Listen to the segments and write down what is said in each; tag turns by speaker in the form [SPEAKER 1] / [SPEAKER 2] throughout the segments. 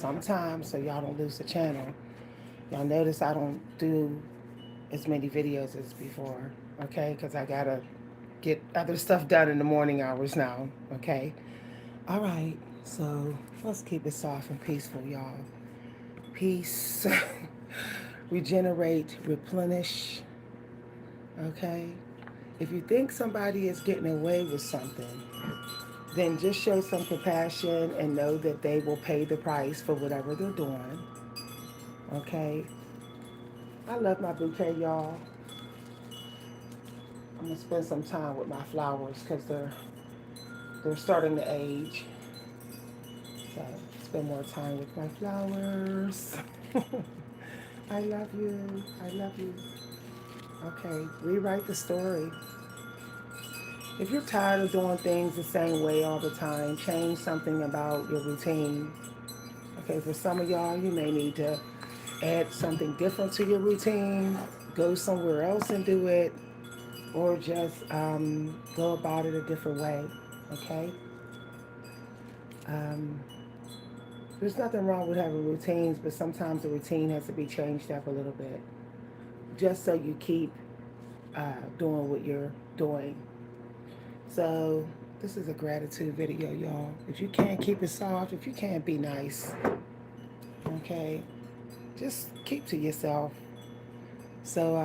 [SPEAKER 1] sometimes so y'all don't lose the channel. Y'all notice I don't do as many videos as before, okay? Because I gotta get other stuff done in the morning hours now, okay? All right, so let's keep it soft and peaceful, y'all. Peace, regenerate, replenish, okay? If you think somebody is getting away with something, then just show some compassion and know that they will pay the price for whatever they're doing, okay? I love my bouquet, y'all. I'm gonna spend some time with my flowers because they're starting to age. So spend more time with my flowers. I love you. I love you. Okay, rewrite the story. If you're tired of doing things the same way all the time, change something about your routine. Okay, for some of y'all, you may need to add something different to your routine, go somewhere else and do it, or just go about it a different way. Okay? Um, there's nothing wrong with having routines, but sometimes the routine has to be changed up a little bit just so you keep doing what you're doing. So, this is a gratitude video, y'all. If you can't keep it soft, if you can't be nice, okay, just keep to yourself. So,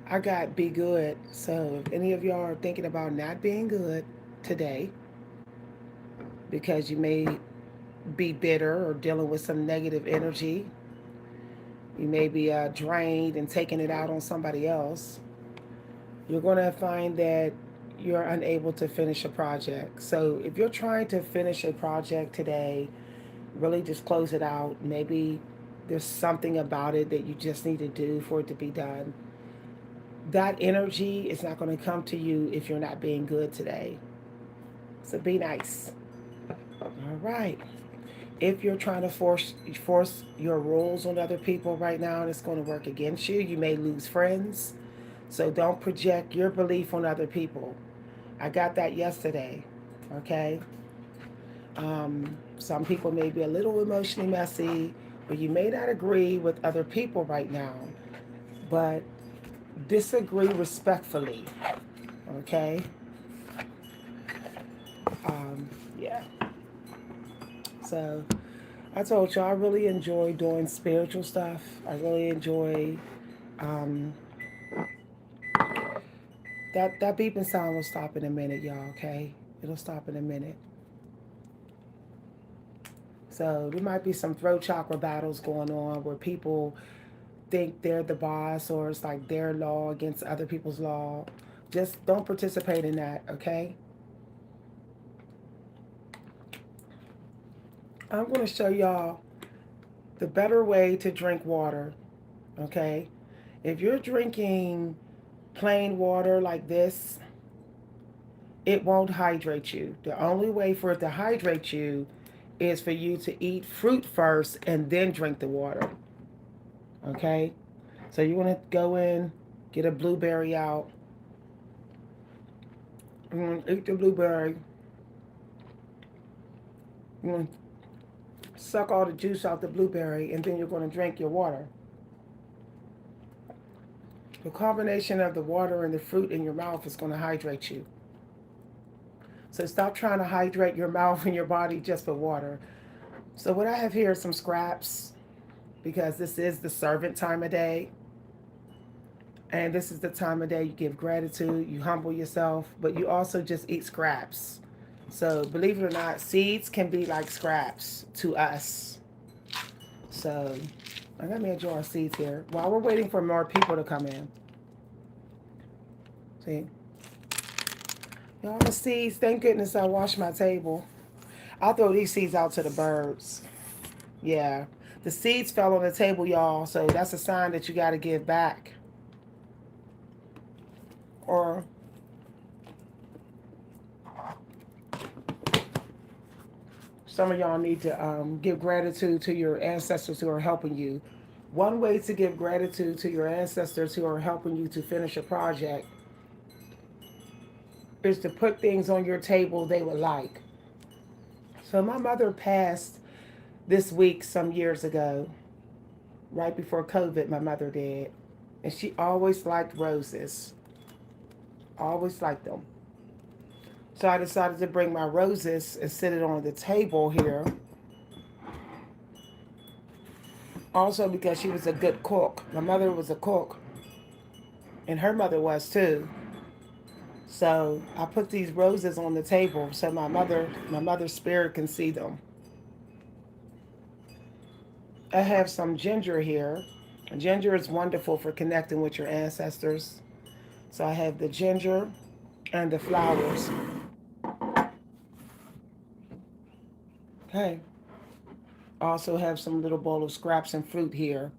[SPEAKER 1] I got be good. So, if any of y'all are thinking about not being good today because you may be bitter or dealing with some negative energy, you may be drained and taking it out on somebody else, you're going to find that you're unable to finish a project. So, if you're trying to finish a project today, really just close it out. Maybe there's something about it that you just need to do for it to be done. That energy is not going to come to you if you're not being good today. So be nice. All right. If you're trying to force your rules on other people right now and it's going to work against you, you may lose friends. So don't project your belief on other people. I got that yesterday. Okay. Some people may be a little emotionally messy, but you may not agree with other people right now. But disagree respectfully. Okay. Yeah. So I told you I really enjoy doing spiritual stuff. I really enjoy um, that beeping sound will stop in a minute, y'all. Okay, it'll stop in a minute. So there might be some throat chakra battles going on where people think they're the boss or it's like their law against other people's law. Just don't participate in that. Okay. I'm going to show y'all the better way to drink water. Okay. If you're drinking plain water like this, it won't hydrate you. The only way for it to hydrate you is for you to eat fruit first and then drink the water. Okay? So you want to go in, get a blueberry out, you want to eat the blueberry, you want to suck all the juice out the blueberry, and then you're going to drink your water. The combination of the water and the fruit in your mouth is going to hydrate you. So stop trying to hydrate your mouth and your body just with water. So what I have here is some scraps because this is the servant time of day. And this is the time of day you give gratitude, you humble yourself, but you also just eat scraps. So believe it or not, seeds can be like scraps to us. So I got me a jar of seeds here. While we're waiting for more people to come in. See? Y'all the seeds, thank goodness I washed my table. I'll throw these seeds out to the birds. Yeah. The seeds fell on the table, y'all, so that's a sign that you got to give back. Or some of y'all need to give gratitude to your ancestors who are helping you. One way to give gratitude to your ancestors who are helping you to finish a project is to put things on your table they would like. So my mother passed this week some years ago, right before COVID, my mother did. And she always liked roses, always liked them. So I decided to bring my roses and sit it on the table here. Also because she was a good cook. My mother was a cook, and her mother was too. So I put these roses on the table so my mother's spirit can see them. I have some ginger here. Ginger is wonderful for connecting with your ancestors. So I have the ginger and the flowers. Okay. I also have some little bowl of scraps and fruit here.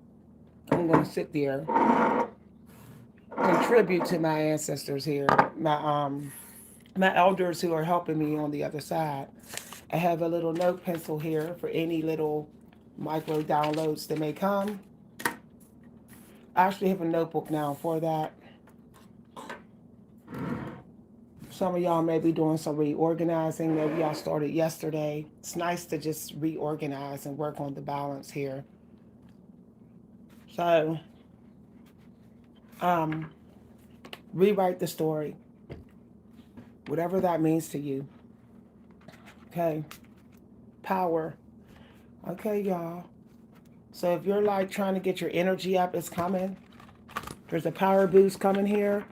[SPEAKER 1] I'm going to sit there, contribute to my ancestors here, my elders who are helping me on the other side. I have a little note pencil here for any little micro downloads that may come. I actually have a notebook now for that. Some of y'all may be doing some reorganizing. Maybe y'all started yesterday. It's nice to just reorganize and work on the balance here. So, um, rewrite the story, whatever that means to you. Okay. Power. Okay, y'all. So if you're like trying to get your energy up, it's coming. There's a power boost coming here.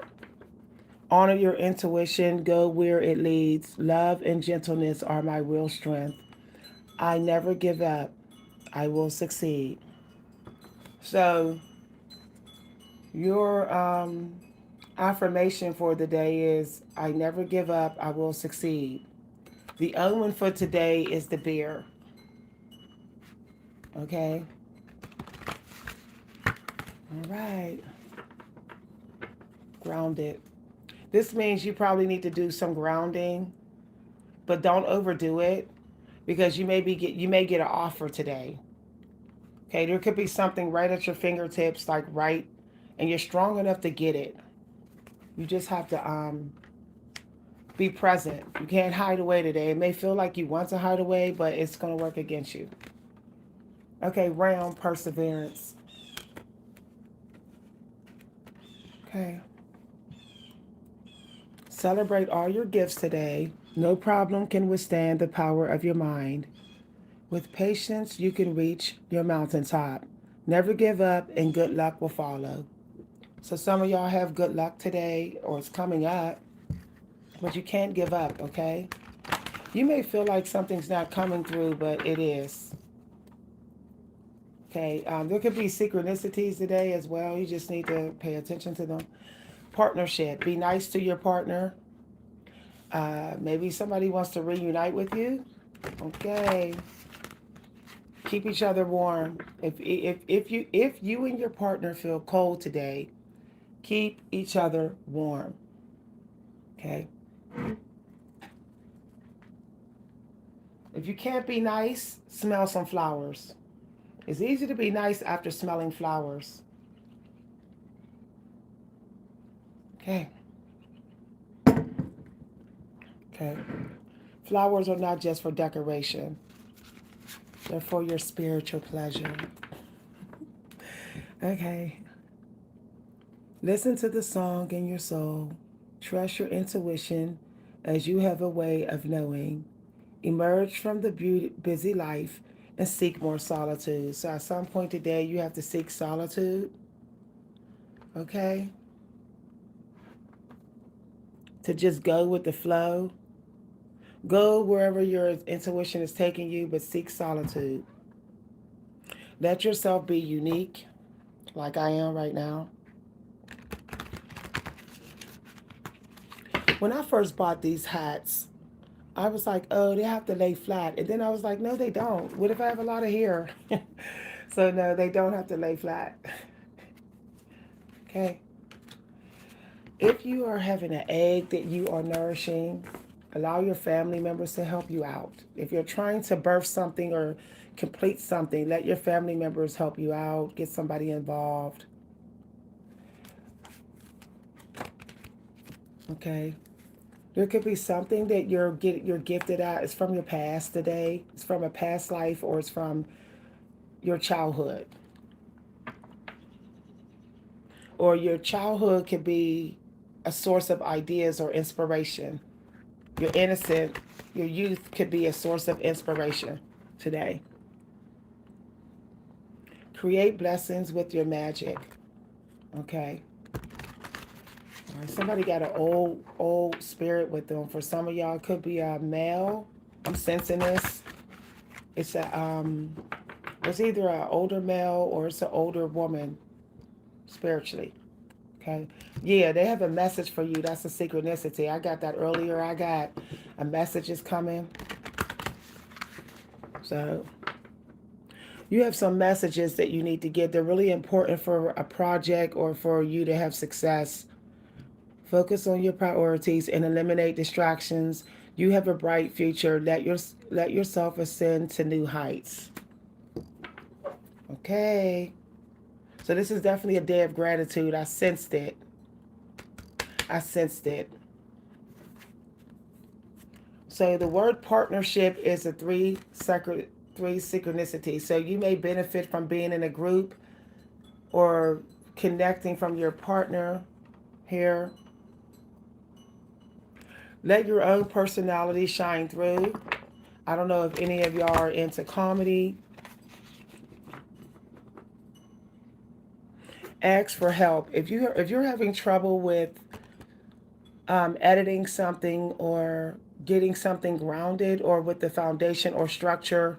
[SPEAKER 1] Honor your intuition. Go where it leads. Love and gentleness are my real strength. I never give up. I will succeed. So your affirmation for the day is I never give up. I will succeed. The omen for today is the bear. Okay. All right. Grounded. This means you probably need to do some grounding, but don't overdo it because you may get an offer today. Okay, there could be something right at your fingertips, like right, and you're strong enough to get it. You just have to be present. You can't hide away today. It may feel like you want to hide away, but it's going to work against you. Okay, round perseverance. Okay. Celebrate all your gifts today. No problem can withstand the power of your mind. With patience, you can reach your mountaintop. Never give up, and good luck will follow. So, some of y'all have good luck today, or it's coming up, but you can't give up, okay? You may feel like something's not coming through, but it is. Okay, there could be synchronicities today as well. You just need to pay attention to them. Partnership. Be nice to your partner. Maybe somebody wants to reunite with you. Okay. Keep each other warm. If you and your partner feel cold today, keep each other warm. Okay. If you can't be nice, smell some flowers. It's easy to be nice after smelling flowers. Okay. Okay. Flowers are not just for decoration. They're for your spiritual pleasure. Okay. Listen to the song in your soul. Trust your intuition as you have a way of knowing. Emerge from the busy life and seek more solitude. So at some point today, you have to seek solitude. Okay? To just go with the flow. Go wherever your intuition is taking you, but seek solitude. Let yourself be unique, like I am right now. When I first bought these hats, I was like, oh, they have to lay flat. And then I was like, no, they don't. What if I have a lot of hair? So, no, they don't have to lay flat. Okay. If you are having an egg that you are nourishing, allow your family members to help you out. If you're trying to birth something or complete something, let your family members help you out. Get somebody involved. Okay. There could be something that you're gifted at. It's from your past today. It's from a past life, or it's from your childhood. Or your childhood could be a source of ideas or inspiration. Your innocent, your youth could be a source of inspiration today. Create blessings with your magic. Okay. All right. Somebody got an old spirit with them. For some of y'all, it could be a male. I'm sensing this. It's a it's either an older male or it's an older woman spiritually. Okay. Yeah, they have a message for you. That's a synchronicity. I got that earlier. I got a message is coming. So you have some messages that you need to get. They're really important for a project or for you to have success. Focus on your priorities and eliminate distractions. You have a bright future. Let yourself ascend to new heights. Okay. So this is definitely a day of gratitude. I sensed it. I sensed it. So the word partnership is a three synchronicity. So you may benefit from being in a group or connecting from your partner here. Let your own personality shine through. I don't know if any of y'all are into comedy. Ask for help. If you're having trouble with editing something or getting something grounded or with the foundation or structure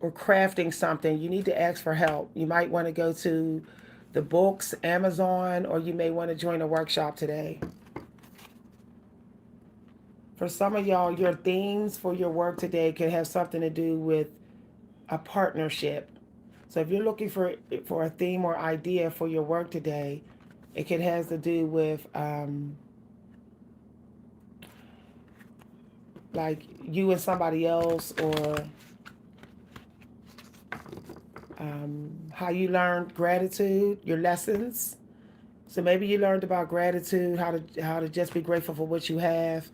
[SPEAKER 1] or crafting something, you need to ask for help. You might want to go to the books, Amazon, or you may want to join a workshop today. For some of y'all, your themes for your work today can have something to do with a partnership. So if you're looking for a theme or idea for your work today, it can has to do with like you and somebody else, or how you learned gratitude, your lessons. So maybe you learned about gratitude, how to just be grateful for what you have.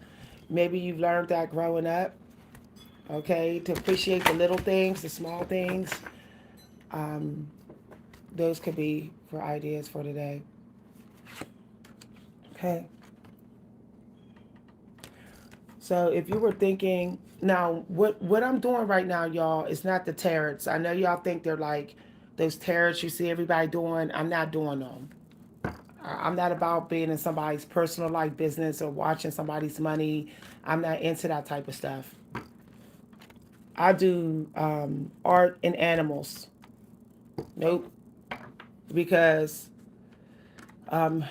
[SPEAKER 1] Maybe you've learned that growing up. Okay, to appreciate the little things, the small things. Um, those could be for ideas for today. Okay. So if you were thinking, now what I'm doing right now, y'all, is not the tarots. I know y'all think they're like those tarots you see everybody doing. I'm not doing them. I'm not about being in somebody's personal life business or watching somebody's money. I'm not into that type of stuff. I do art and animals. Nope. Because um,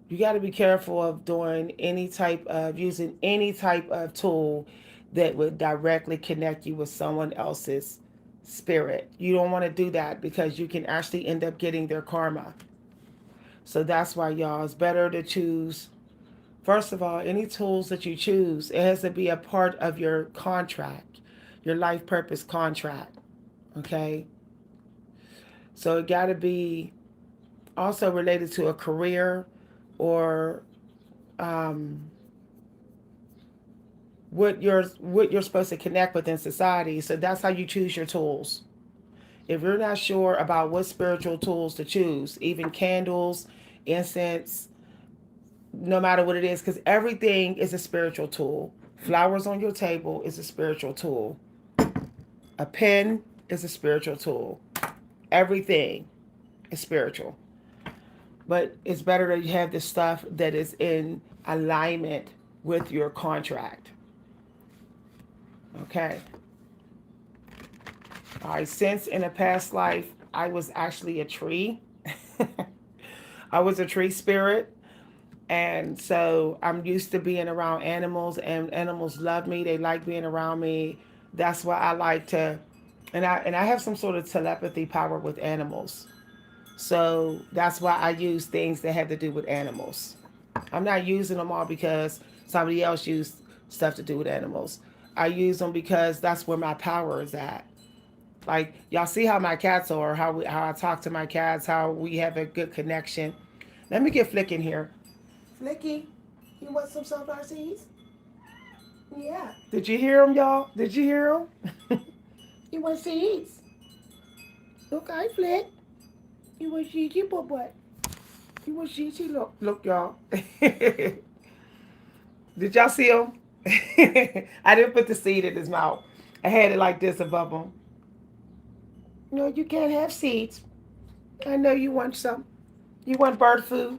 [SPEAKER 1] you got to be careful of doing any type of using any type of tool that would directly connect you with someone else's spirit. You don't want to do that because you can actually end up getting their karma. So that's why, y'all, it's better to choose. First of all, any tools that you choose, it has to be a part of your contract, your life purpose contract. Okay? So it got to be also related to a career or um, what you're supposed to connect with in society. So that's how you choose your tools. If you're not sure about what spiritual tools to choose, even candles, incense, no matter what it is, because everything is a spiritual tool. Flowers on your table is a spiritual tool. A pen is a spiritual tool. Everything is spiritual. But it's better that you have the stuff that is in alignment with your contract. Okay. All right. Since in a past life, I was actually a tree. I was a tree spirit. And so I'm used to being around animals, and animals love me. They like being around me. That's why I like to, and I have some sort of telepathy power with animals. So that's why I use things that have to do with animals. I'm not using them all because somebody else used stuff to do with animals. I use them because that's where my power is at. Like y'all see how my cats are, how I talk to my cats, how we have a good connection. Let me get flicking here. Flicky, you want some sunflower seeds? Yeah. Did you hear him, y'all? Did you hear him? You want seeds? Okay, Flick. You want seeds, you boy? You want seeds? Look, y'all. Did y'all see him? I didn't put the seed in his mouth. I had it like this above him. No, you can't have seeds. I know you want some. You want bird food.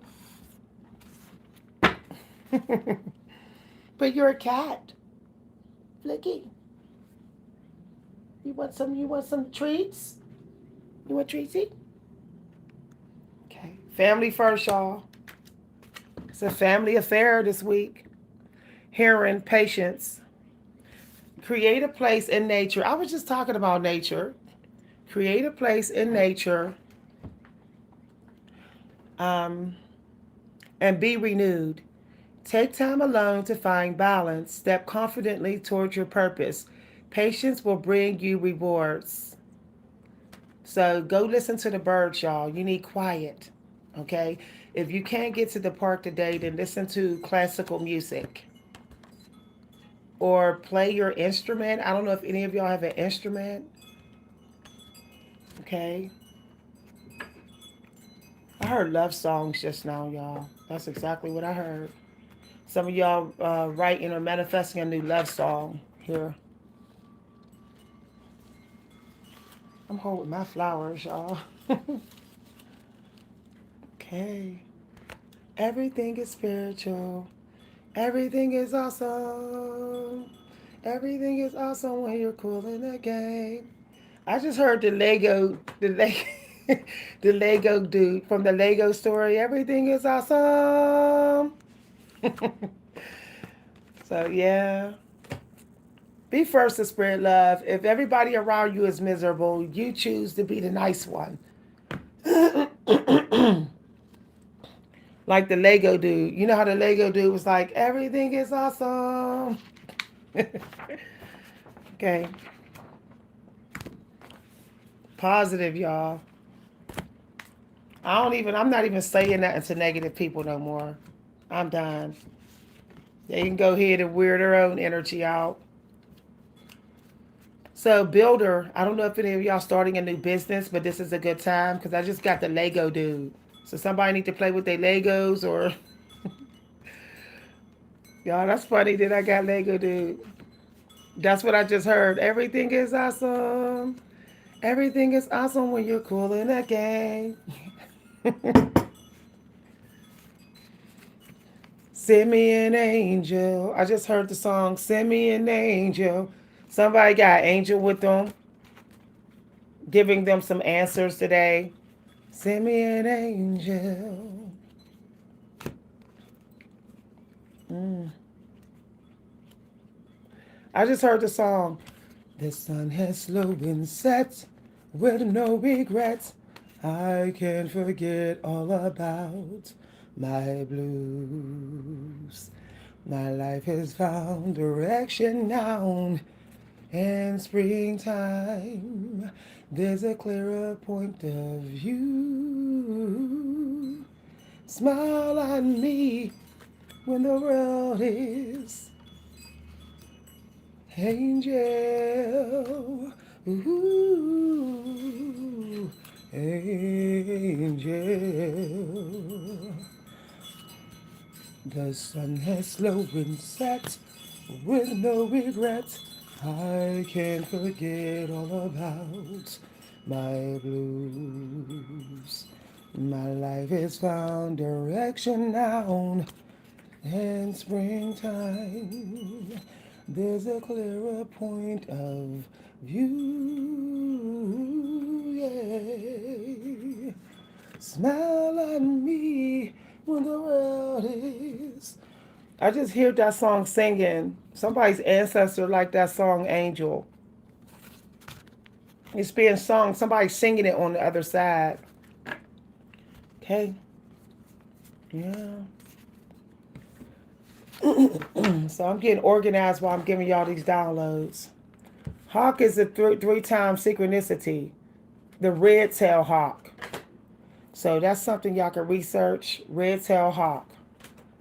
[SPEAKER 1] But you're a cat. Flicky. You want some treats? You want treatsy? Okay. Family first, y'all. It's a family affair this week. Hearing patience. Create a place in nature. I was just talking about nature. Create a place in nature. Um, and be renewed. Take time alone to find balance. Step confidently towards your purpose. Patience will bring you rewards. So go listen to the birds, y'all. You need quiet. Okay? If you can't get to the park today, then listen to classical music. Or play your instrument. I don't know if any of y'all have an instrument. Okay? I heard love songs just now, y'all. That's exactly what I heard. Some of y'all writing or manifesting a new love song here. I'm holding my flowers, y'all. Okay. Everything is spiritual. Everything is awesome. Everything is awesome when you're cool in the game. I just heard the Lego dude from the Lego story. Everything is awesome. So yeah, be first to spread love. If everybody around you is miserable, you choose to be the nice one. Like the Lego dude. You know how the Lego dude was like, everything is awesome. Okay. Positive, y'all. I'm not even saying that to negative people no more. I'm done. They can go ahead and wear their own energy out. So, builder, I don't know if any of y'all starting a new business, but this is a good time because I just got the Lego dude. So, somebody need to play with their Legos or. Y'all, that's funny that I got Lego dude. That's what I just heard. Everything is awesome. Everything is awesome when you're cool in a game. Send me an angel. I just heard the song Send Me an Angel. Somebody got angel with them, giving them some answers today. Send me an angel. Mm. I just heard the song. The sun has slowly set with no regrets. I can't forget all about my blues. My life has found direction now. In springtime, there's a clearer point of view. Smile on me when the world is angel. Ooh, angel. The sun has slowly set with no regrets. I can't forget all about my blues. My life has found direction now. In springtime, there's a clearer point of view. Yeah. Smile at me when the world is. I just hear that song singing. Somebody's ancestor like that song Angel. It's being sung. Somebody's singing it on the other side. Okay. Yeah. So I'm getting organized while I'm giving y'all these downloads. Hawk is a three-time synchronicity. The red tail hawk. So that's something y'all can research. Red tail hawk.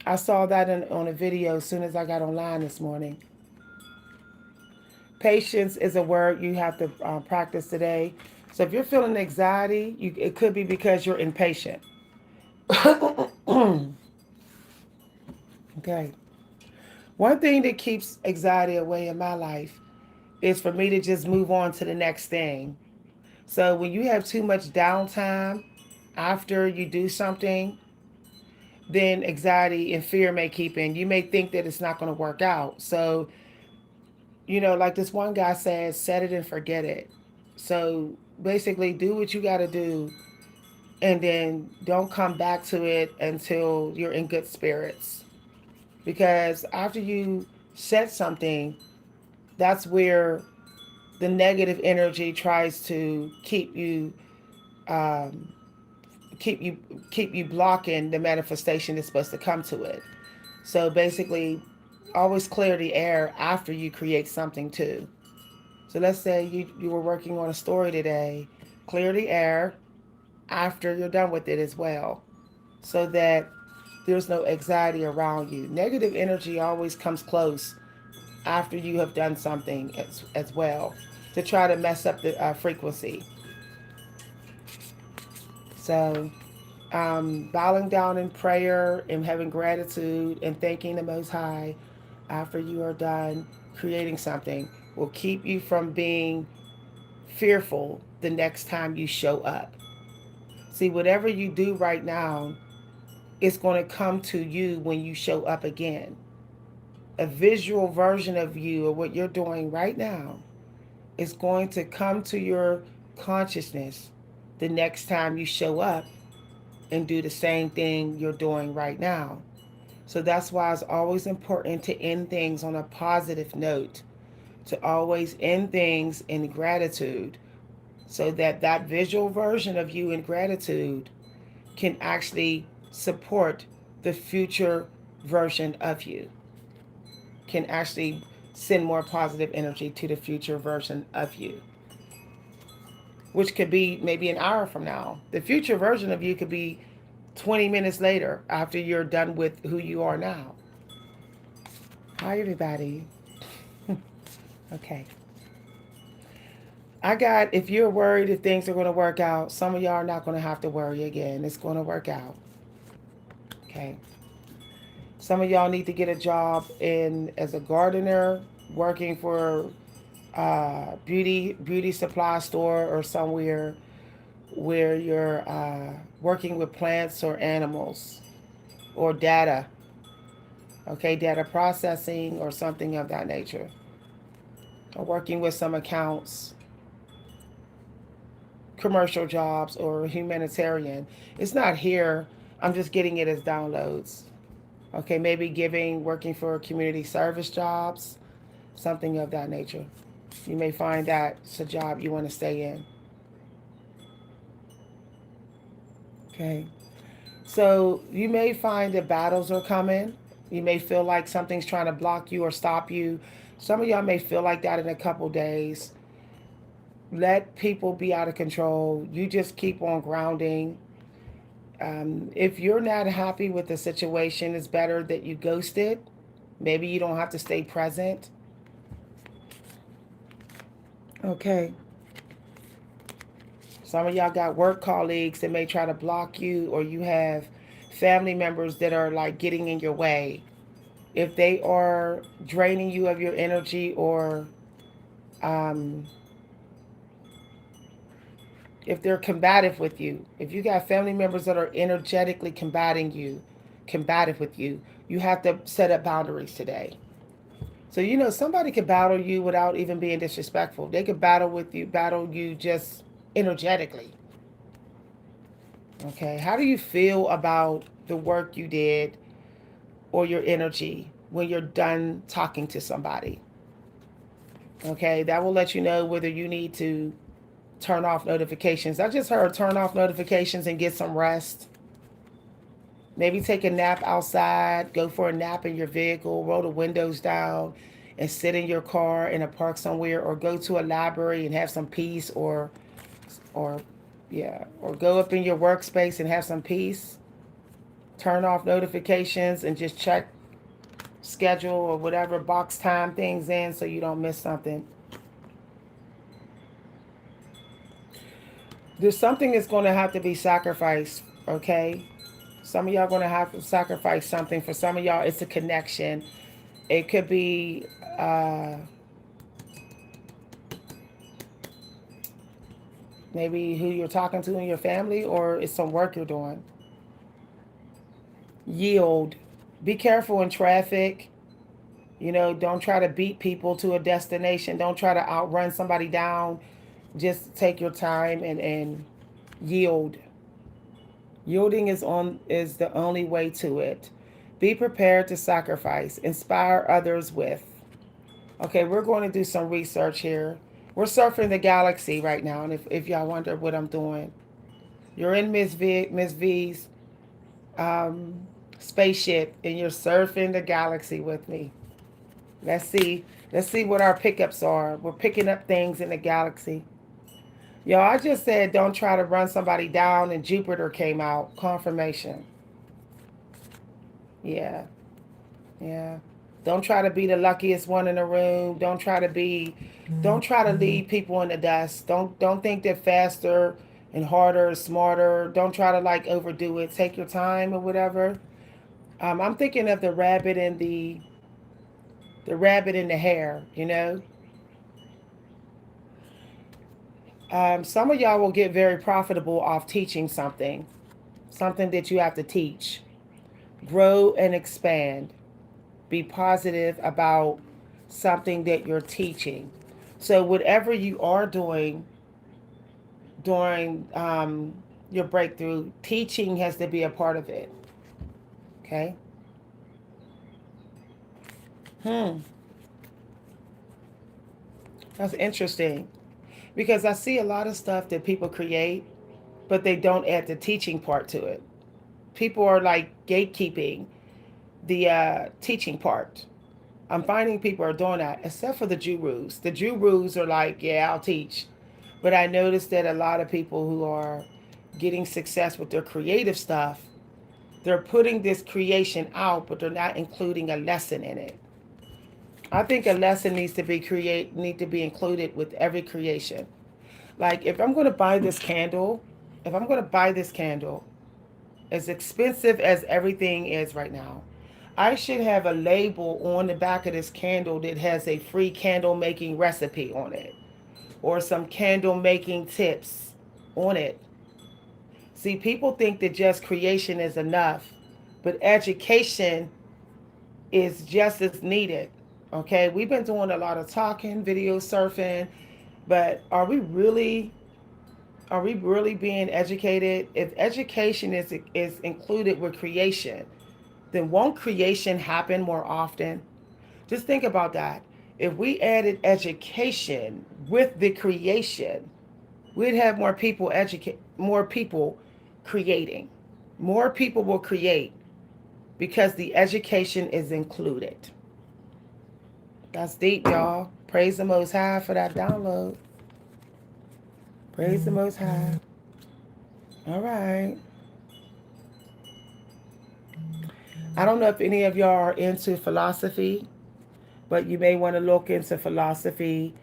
[SPEAKER 1] I saw that on a video as soon as I got online this morning. Patience is a word you have to practice today. So if you're feeling anxiety, it could be because you're impatient. Okay. One thing that keeps anxiety away in my life is for me to just move on to the next thing. So when you have too much downtime after you do something, then anxiety and fear may keep in. You may think that it's not going to work out. So, like this one guy said, set it and forget it. So basically, do what you got to do and then don't come back to it until you're in good spirits. Because after you set something, that's where the negative energy tries to um, keep you keep you blocking the manifestation that's supposed to come to it. So basically, always clear the air after you create something too. So let's say you were working on a story today, clear the air after you're done with it as well, so that there's no anxiety around you. Negative energy always comes close after you have done something as well to try to mess up the frequency. So, bowing down in prayer and having gratitude and thanking the Most High after you are done creating something will keep you from being fearful the next time you show up. See, whatever you do right now, it's going to come to you when you show up again. A visual version of you or what you're doing right now is going to come to your consciousness the next time you show up and do the same thing you're doing right now. So that's why it's always important to end things on a positive note, to always end things in gratitude, so that that visual version of you in gratitude can actually support the future version of you, can actually send more positive energy to the future version of you, which could be maybe an hour from now. The future version of you could be 20 minutes later after you're done with who you are now. Hi, everybody. Okay. If you're worried if things are going to work out, some of y'all are not going to have to worry again. It's going to work out. Okay. Some of y'all need to get a job as a gardener, working for beauty supply store or somewhere where you're working with plants or animals or data. Okay, data processing or something of that nature. Or working with some accounts, commercial jobs or humanitarian. It's not here. I'm just getting it as downloads. Okay, maybe working for community service jobs, something of that nature. You may find that's a job you want to stay in. Okay. So you may find that battles are coming. You may feel like something's trying to block you or stop you. Some of y'all may feel like that in a couple days. Let people be out of control. You just keep on grounding. If you're not happy with the situation, it's better that you ghost it. Maybe you don't have to stay present. Okay. Some of y'all got work colleagues that may try to block you, or you have family members that are like getting in your way. If they are draining you of your energy, or um, if they're combative with you, if you got family members that are energetically combative with you, you have to set up boundaries today. So somebody could battle you without even being disrespectful. They could battle you just energetically. Okay, how do you feel about the work you did or your energy when you're done talking to somebody? Okay, that will let you know whether you need to turn off notifications. I just heard turn off notifications and get some rest. Maybe take a nap outside, go for a nap in your vehicle, roll the windows down, and sit in your car in a park somewhere, or go to a library and have some peace, or yeah, or go up in your workspace and have some peace. Turn off notifications and just check schedule or whatever, box time things in so you don't miss something. There's something that's going to have to be sacrificed, okay? Some of y'all going to have to sacrifice something. For some of y'all, it's a connection. It could be maybe who you're talking to in your family, or it's some work you're doing. Yield. Be careful in traffic. You know, don't try to beat people to a destination. Don't try to outrun somebody down. Just take your time and yield. Yielding is the only way to it. Be prepared to sacrifice. Inspire others with. Okay, we're going to do some research here. We're surfing the galaxy right now, and if y'all wonder what I'm doing, you're in Miss V's um, spaceship, and you're surfing the galaxy with me. Let's see. Let's see what our pickups are. We're picking up things in the galaxy. Yo, I just said don't try to run somebody down, and Jupiter came out. Confirmation. Yeah, yeah. Don't try to be the luckiest one in the room. Don't try to lead people in the dust. Don't think that faster and harder is smarter. Don't try to like overdo it. Take your time or whatever. I'm thinking of the rabbit in the hare. You know, some of y'all will get very profitable off teaching something that you have to teach. Grow and expand. Be positive about something that you're teaching. So, whatever you are doing during your breakthrough, teaching has to be a part of it. Okay? Hmm. That's interesting. Because I see a lot of stuff that people create, but they don't add the teaching part to it. People are like gatekeeping the teaching part. I'm finding people are doing that, except for the Jurus. The Jurus are like, yeah, I'll teach. But I noticed that a lot of people who are getting success with their creative stuff, they're putting this creation out, but they're not including a lesson in it. I think a lesson need to be included with every creation. Like if I'm going to buy this candle, as expensive as everything is right now, I should have a label on the back of this candle that has a free candle making recipe on it or some candle making tips on it. See, people think that just creation is enough, but education is just as needed. Okay, we've been doing a lot of talking, video surfing, but are we really being educated? If education is included with creation, then won't creation happen more often? Just think about that. If we added education with the creation, we'd have more people creating. More people will create because the education is included. That's deep, y'all. Praise the Most High for that download. Praise the Most High. All right. I don't know if any of y'all are into philosophy, but you may want to look into philosophy.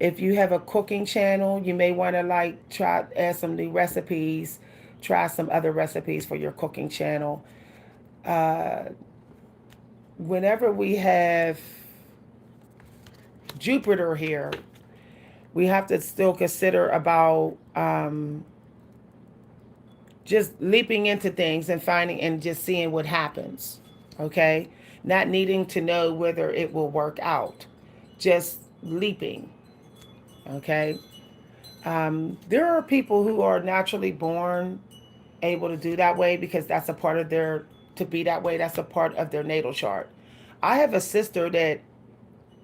[SPEAKER 1] If you have a cooking channel, you may want to like try add some new recipes, try some other recipes for your cooking channel. Uh, Whenever we have Jupiter here, we have to still consider about just leaping into things and finding and just seeing what happens. Okay, not needing to know whether it will work out, just leaping. Okay, there are people who are naturally born able to do that way because that's a part of their to be that way. That's a part of their natal chart. I have a sister that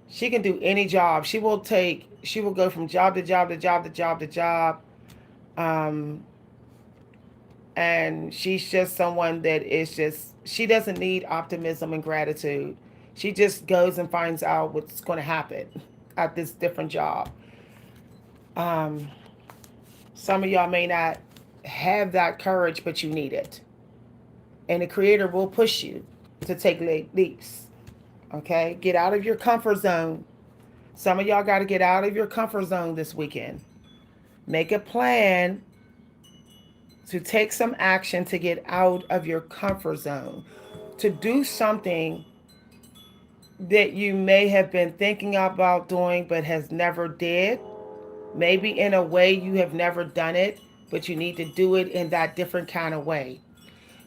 [SPEAKER 1] she can do any job. She will go from job to job to job to job to job. Um, and she's just someone that is just she doesn't need optimism and gratitude. She just goes and finds out what's going to happen at this different job. Um, some of y'all may not have that courage, but you need it. And the Creator will push you to take leaps. Okay? Get out of your comfort zone. Some of y'all got to get out of your comfort zone this weekend. Make a plan to take some action to get out of your comfort zone, to do something that you may have been thinking about doing but has never did. Maybe in a way you have never done it, but you need to do it in that different kind of way.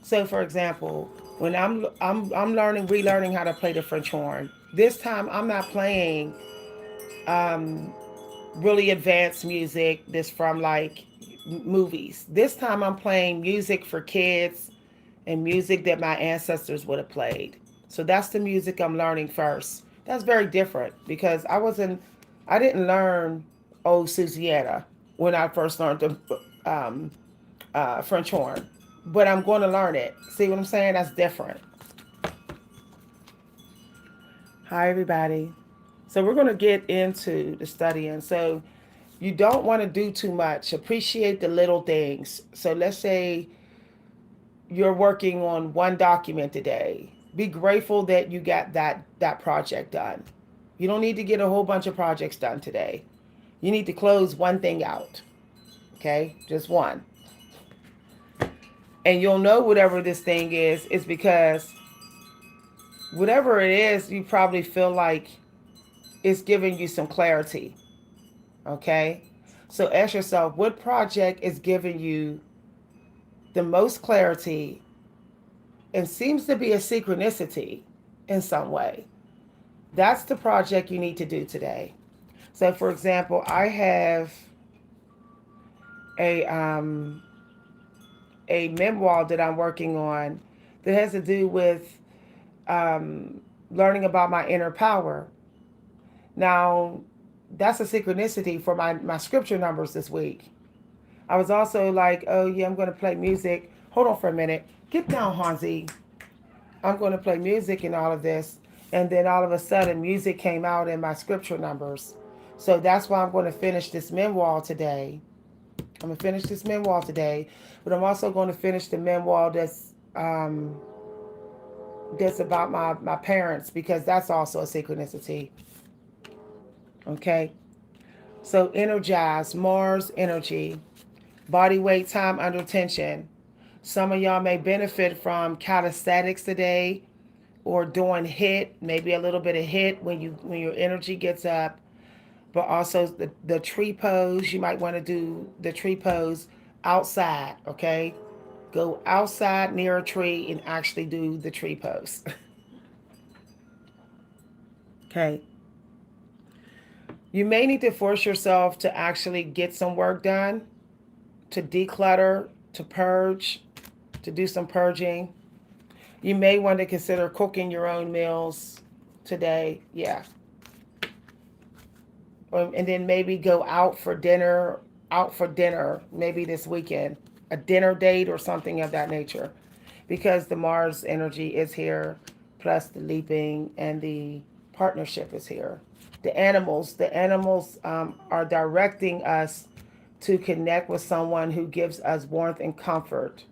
[SPEAKER 1] So, for example, when I'm relearning how to play the French horn. This time, I'm not playing um, really advanced music that's from like movies. This time, I'm playing music for kids and music that my ancestors would have played. So that's the music I'm learning first. That's very different because I didn't learn old Susietta when I first learned the French horn, but I'm going to learn it. See what I'm saying? That's different. Hi, everybody. So we're going to get into the studying. So you don't want to do too much. Appreciate the little things. So let's say you're working on one document today. Be grateful that you got that project done. You don't need to get a whole bunch of projects done today. You need to close one thing out. Okay? Just one. And you'll know whatever this thing is because whatever it is, you probably feel like it's giving you some clarity. Okay? So ask yourself, what project is giving you the most clarity and seems to be a synchronicity in some way? That's the project you need to do today. So, for example, I have a um, a memoir that I'm working on that has to do with learning about my inner power. Now, that's a synchronicity for my scripture numbers this week. I was also like, oh yeah, I'm going to play music. Hold on for a minute. Get down, Hansi. I'm going to play music and all of this. And then all of a sudden, music came out in my scripture numbers. So that's why I'm going to finish this memoir today. I'm going to finish this memoir today. But I'm also going to finish the memoir that's about my parents because that's also a synchronicity. Okay? So energize, Mars energy, body weight time under tension. Some of y'all may benefit from calisthenics today or doing HIIT, maybe a little bit of HIIT when your energy gets up. But also the tree pose, you might want to do the tree pose outside, okay? Go outside near a tree and actually do the tree pose. Okay. You may need to force yourself to actually get some work done, to declutter, to purge, to do some purging. You may want to consider cooking your own meals today. Yeah. And then maybe go out for dinner, maybe this weekend, a dinner date or something of that nature. Because the Mars energy is here, plus the leaping and the partnership is here. The animals are directing us to connect with someone who gives us warmth and comfort,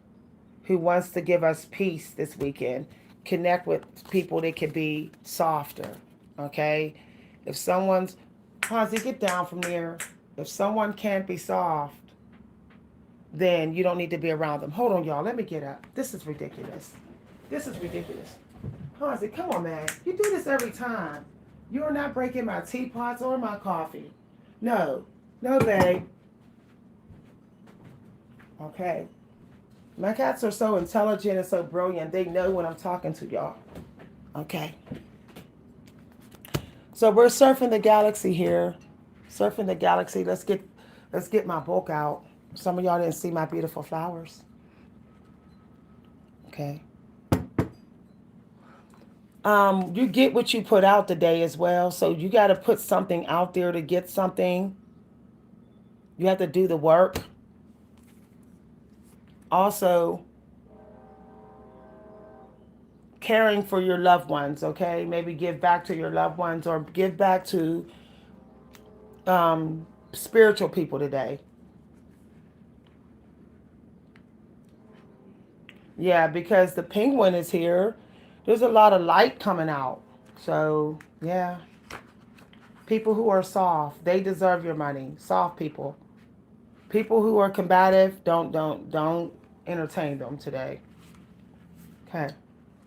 [SPEAKER 1] who wants to give us peace this weekend. Connect with people that can be softer. Okay? If someone's Hansi, get down from there. If someone can't be soft, then you don't need to be around them. Hold on, y'all. Let me get up. This is ridiculous. This is ridiculous. Hansi, come on, man. You do this every time. You're not breaking my teapots or my coffee. No. No, babe. Okay. My cats are so intelligent and so brilliant. They know when I'm talking to y'all. Okay. So we're surfing the galaxy here. Surfing the galaxy. Let's get my book out. Some of y'all didn't see my beautiful flowers. Okay. You get what you put out today as well. So you got to put something out there to get something. You have to do the work. Also, caring for your loved ones, okay? Maybe give back to your loved ones or give back to spiritual people today. Yeah, because the penguin is here. There's a lot of light coming out. So, yeah. People who are soft, they deserve your money. Soft people. People who are combative, don't entertain them today. Okay.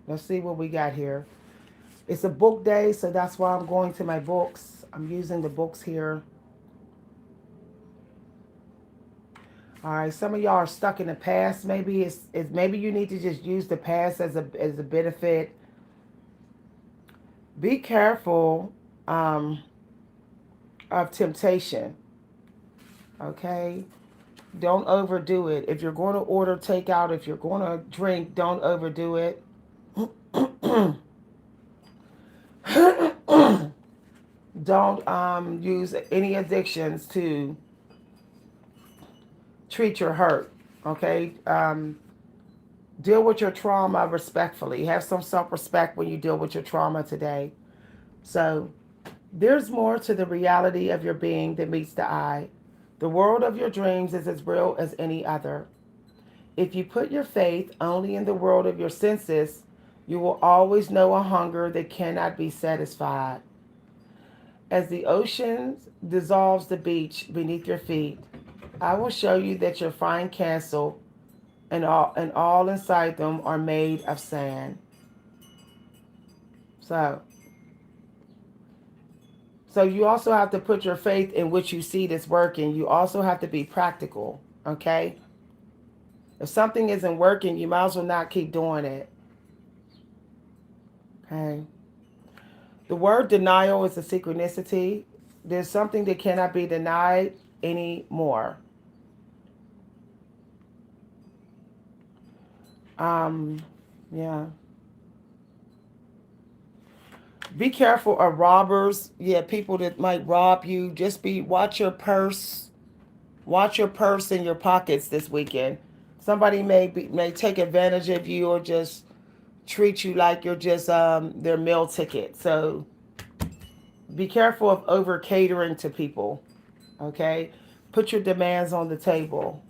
[SPEAKER 1] Let's see what we got here. It's a book day, so that's why I'm going to my books. I'm using the books here. All right, some of y'all are stuck in the past. Maybe it's maybe you need to just use the past as a benefit. Be careful um, of temptation. Okay, don't overdo it. If you're going to order takeout, if you're going to drink, don't overdo it. Don't use any addictions to treat your hurt. Okay, deal with your trauma respectfully. Have some self-respect when you deal with your trauma today. So there's more to the reality of your being than meets the eye. The world of your dreams is as real as any other. If you put your faith only in the world of your senses, you will always know a hunger that cannot be satisfied. As the ocean dissolves the beach beneath your feet, I will show you that your fine castle and all inside them are made of sand. So, so you also have to put your faith in what you see that's working. You also have to be practical, okay? If something isn't working, you might as well not keep doing it. Okay. The word denial is a synchronicity. There's something that cannot be denied anymore. Um, yeah. Be careful of robbers. Yeah, people that might rob you. Just be watch your purse. Watch your purse and your pockets this weekend. Somebody may take advantage of you or just treat you like you're just their meal ticket. So be careful of over catering to people. Okay, put your demands on the table.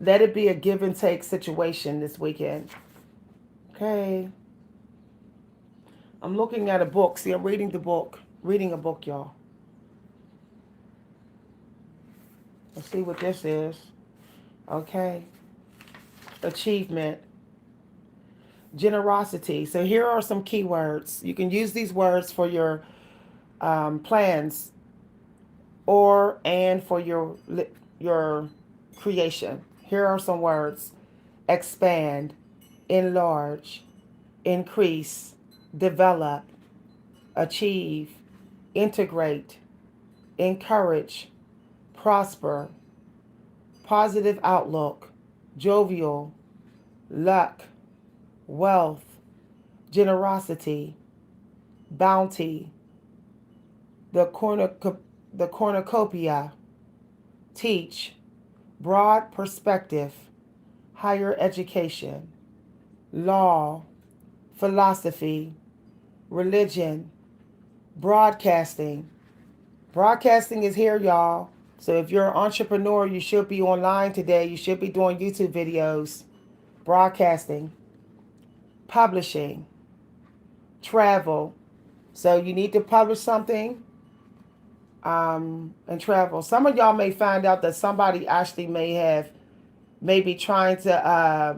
[SPEAKER 1] Let it be a give and take situation this weekend. Okay, I'm looking at a book. See, I'm reading the book. Reading a book, y'all. Let's see what this is. Okay, achievement, generosity. So here are some keywords. You can use these words for your plans or and for your creation. Here are some words: expand, enlarge, increase, develop, achieve, integrate, encourage, prosper, positive outlook, jovial, luck, wealth, generosity, bounty, the cornucopia, teach, broad perspective, higher education, law, philosophy, religion, broadcasting. Broadcasting is here, y'all. So if you're an entrepreneur, you should be online today. You should be doing YouTube videos. Broadcasting, publishing, travel. So you need to publish something and travel. Some of y'all may find out that somebody actually may be trying to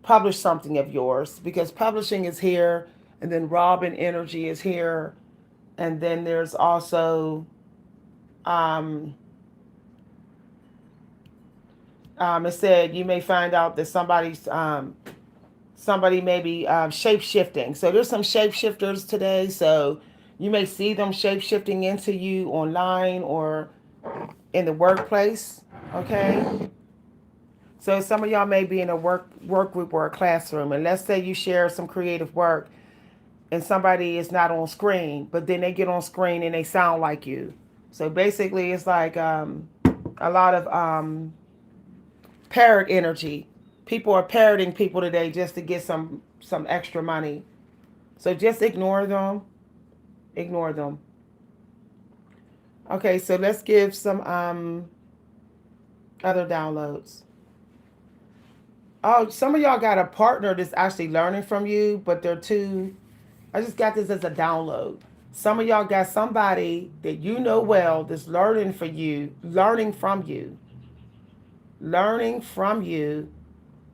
[SPEAKER 1] publish something of yours because publishing is here, and then Robin Energy is here, and then there's also um, it said you may find out that somebody may be shape shifting. So there's some shapeshifters today. So you may see them shape shifting into you online or in the workplace. Okay. So some of y'all may be in a work group or a classroom, and let's say you share some creative work, and somebody is not on screen, but then they get on screen and they sound like you. So basically, it's like a lot of parrot energy. People are parroting people today just to get some extra money. So just ignore them. Ignore them. Okay, so let's give some Other downloads. Oh, some of y'all got a partner that's actually learning from you, but they're too. I just got this as a download. Some of y'all got somebody that you know well that's learning for you, learning from you,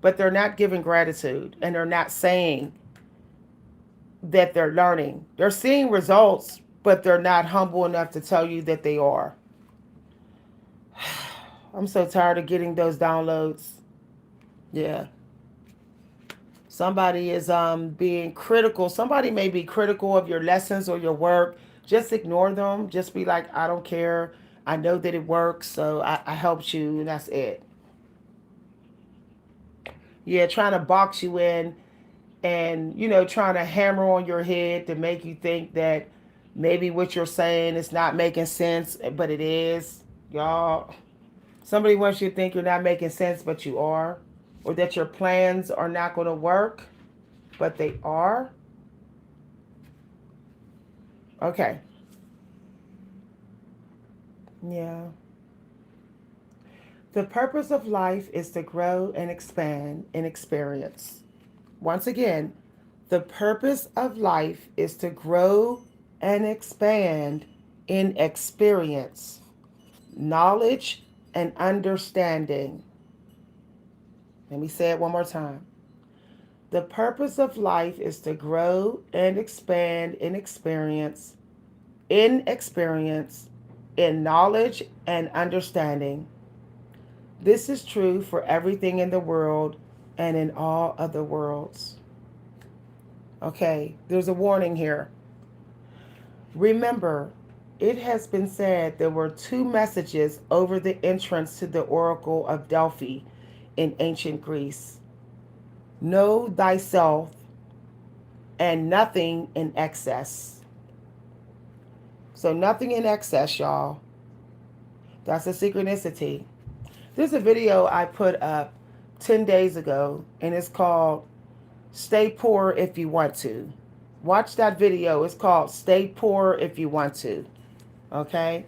[SPEAKER 1] but they're not giving gratitude and they're not saying that they're learning. They're seeing results, but they're not humble enough to tell you that they are. I'm so tired of getting those downloads. Yeah. Somebody is being critical. Somebody may be critical of your lessons or your work. Just ignore them. Just be like, I don't care. I know that it works, so I helped you, and that's it. Yeah, trying to box you in and, trying to hammer on your head to make you think that maybe what you're saying is not making sense, but it is. Y'all, somebody wants you to think you're not making sense, but you are. Or that your plans are not going to work, but they are. Okay. Yeah. The purpose of life is to grow and expand in experience. Once again, the purpose of life is to grow and expand in experience, knowledge, and understanding. Let me say it one more time. The purpose of life is to grow and expand in experience, in knowledge and understanding. This is true for everything in the world and in all other worlds. Okay, there's a warning here. Remember, it has been said there were two messages over the entrance to the Oracle of Delphi in ancient Greece: know thyself and nothing in excess. So, nothing in excess, y'all. That's a synchronicity. There's a video I put up 10 days ago, and it's called Stay Poor If You Want to. Watch that video. It's called Stay Poor If You Want to. Okay?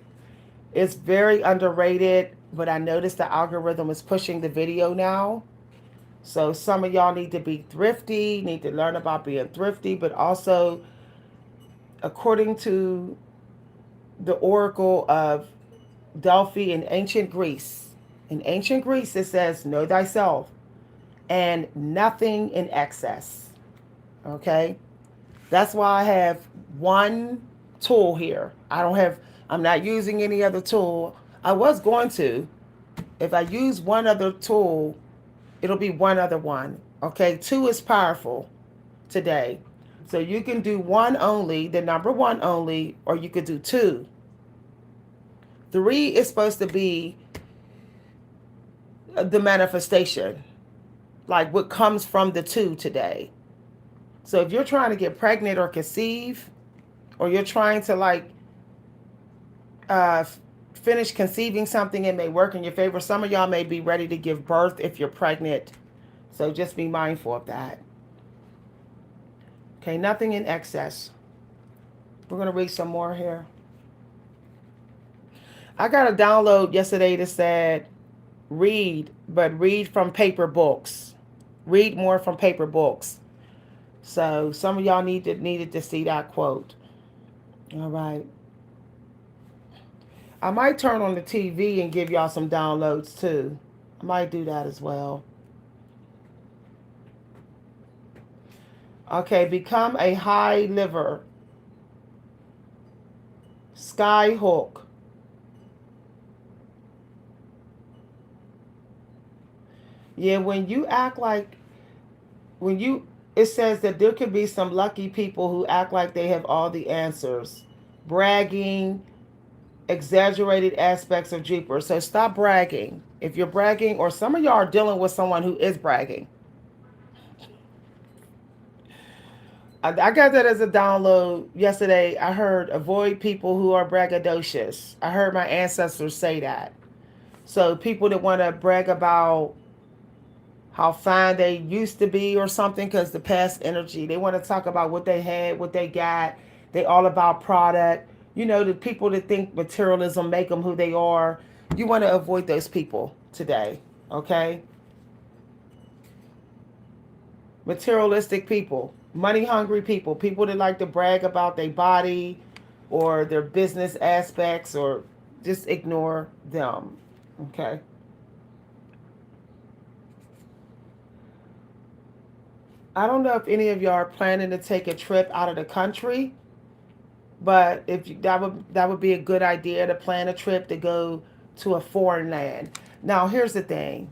[SPEAKER 1] It's very underrated, but I noticed the algorithm is pushing the video now. So some of y'all need to be thrifty, need to learn about being thrifty, but also, according to the Oracle of Delphi in ancient Greece, it says, know thyself and nothing in excess. Okay? That's why I have one tool here. I'm not using any other tool. I was going to. If I use one other tool, it'll be one other one. Okay? Two is powerful today. So you can do one only, the number one only, or you could do two. Three is supposed to be the manifestation, like what comes from the two today. So if you're trying to get pregnant or conceive, or you're trying to uh, finish conceiving something, it may work in your favor. Some of y'all may be ready to give birth if you're pregnant. So just be mindful of that. Okay, nothing in excess. We're going to read some more here. I got a download yesterday that said, read, but read from paper books. Read more from paper books. So some of y'all needed to see that quote. All right. I might turn on the TV and give y'all some downloads too. I might do that as well. Okay, become a high liver. Skyhook. Yeah, it says that there could be some lucky people who act like they have all the answers. Bragging, exaggerated aspects of Jupiter. So stop bragging. If you're bragging, or some of y'all are dealing with someone who is bragging. I got that as a download yesterday. I heard avoid people who are braggadocious. I heard my ancestors say that. So people that want to brag about how fine they used to be or something, because the past energy, they want to talk about what they had, what they got. They all about product. The people that think materialism make them who they are. You want to avoid those people. today. Okay? Materialistic people, money hungry people, people that like to brag about their body or their business aspects, or just ignore them. Okay? I don't know if any of y'all are planning to take a trip out of the country, but if you, that would be a good idea to plan a trip to go to a foreign land. Now, here's the thing.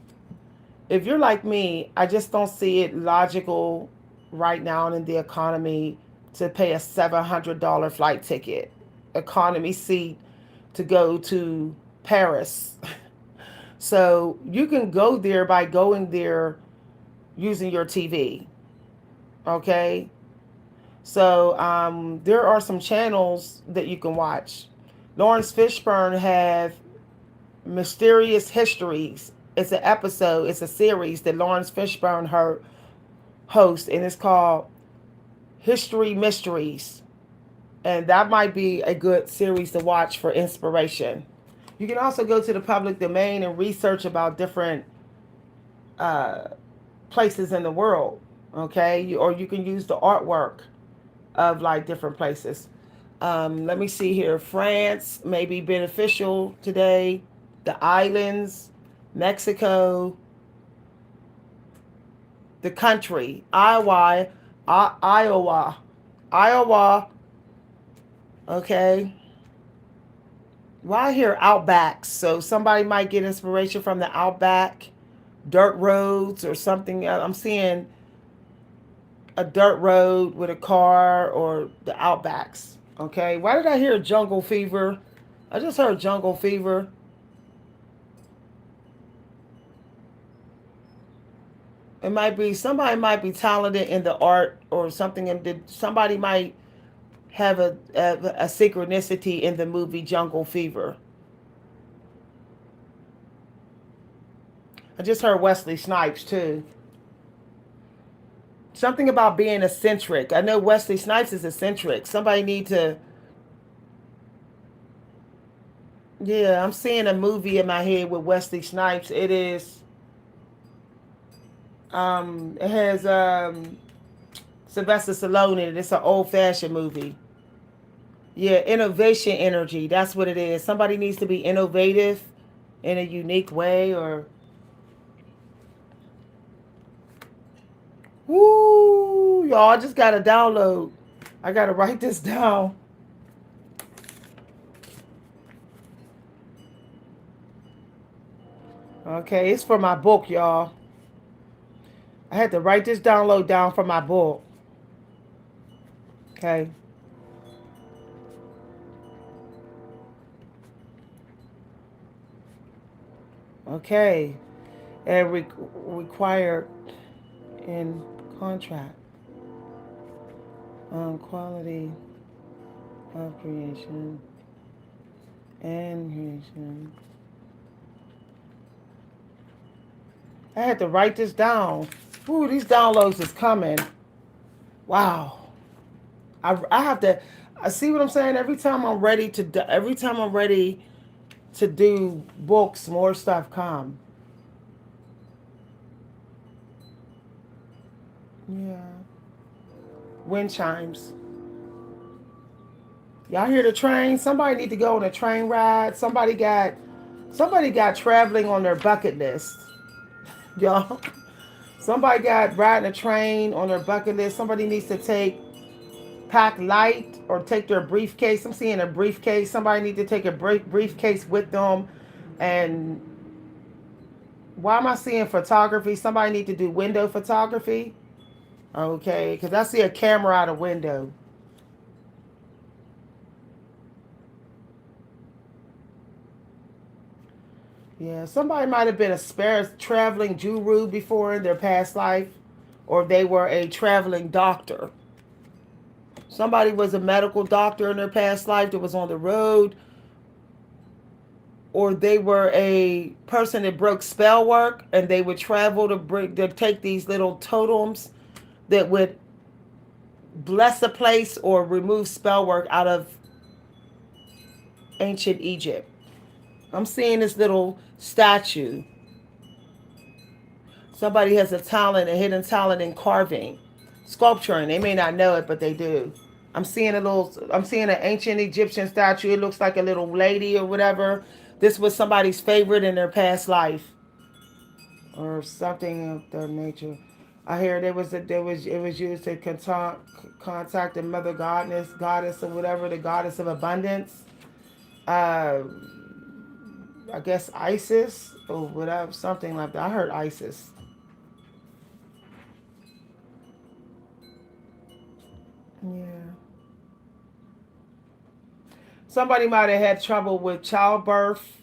[SPEAKER 1] If you're like me, I just don't see it logical right now in the economy to pay a $700 flight ticket, economy seat, to go to Paris. So you can go there by going there using your TV. Okay. So there are some channels that you can watch. Lawrence Fishburne have Mysterious Histories. It's an episode. It's a series that Lawrence Fishburne hosts, and it's called History Mysteries. And that might be a good series to watch for inspiration. You can also go to the public domain and research about different uh, places in the world. Okay, or you can use the artwork of like different places. Let me see here. France may be beneficial today. The islands, Mexico, the country, Iowa. Okay. Well, I hear outbacks, so somebody might get inspiration from the outback, dirt roads, or something. I'm seeing a dirt road with a car, or the outbacks. Okay. Why did I hear jungle fever? I just heard jungle fever. It might be somebody might be talented in the art or something, and somebody might have a synchronicity in the movie Jungle Fever. I just heard Wesley Snipes too. Something about being eccentric. I know Wesley Snipes is eccentric. Somebody need to. Yeah, I'm seeing a movie in my head with Wesley Snipes. It is. It has Sylvester Stallone in it. It's an old fashioned movie. Yeah, innovation energy. That's what it is. Somebody needs to be innovative in a unique way, or. Woo, y'all! I just got to download. I got to write this down. Okay, it's for my book, y'all. I had to write this download down for my book. Okay. Okay. And required in contract on quality of creation and creation. I had to write this down. Ooh, these downloads is coming. Wow. I have to. I see what I'm saying. Every time I'm ready to do books, more stuff come. Yeah. Wind chimes. Y'all hear the train? Somebody need to go on a train ride. Somebody got traveling on their bucket list. Y'all. Somebody got riding a train on their bucket list. Somebody needs to pack light or take their briefcase. I'm seeing a briefcase. Somebody need to take a briefcase with them. And why am I seeing photography? Somebody need to do window photography. Okay, because I see a camera out a window. Yeah, somebody might have been a spare traveling guru before in their past life, or they were a traveling doctor. Somebody was a medical doctor in their past life that was on the road, or they were a person that broke spell work, and they would travel to take these little totems that would bless a place or remove spell work out of ancient Egypt. I'm seeing this little statue. Somebody has a talent, a hidden talent in carving, sculpturing. They may not know it, but they do. I'm seeing an ancient Egyptian statue. It looks like a little lady or whatever. This was somebody's favorite in their past life, or something of that nature. I hear it was used to contact the mother goddess or whatever, the goddess of abundance. Uh, I guess Isis or whatever, something like that. I heard Isis. Yeah. Somebody might have had trouble with childbirth,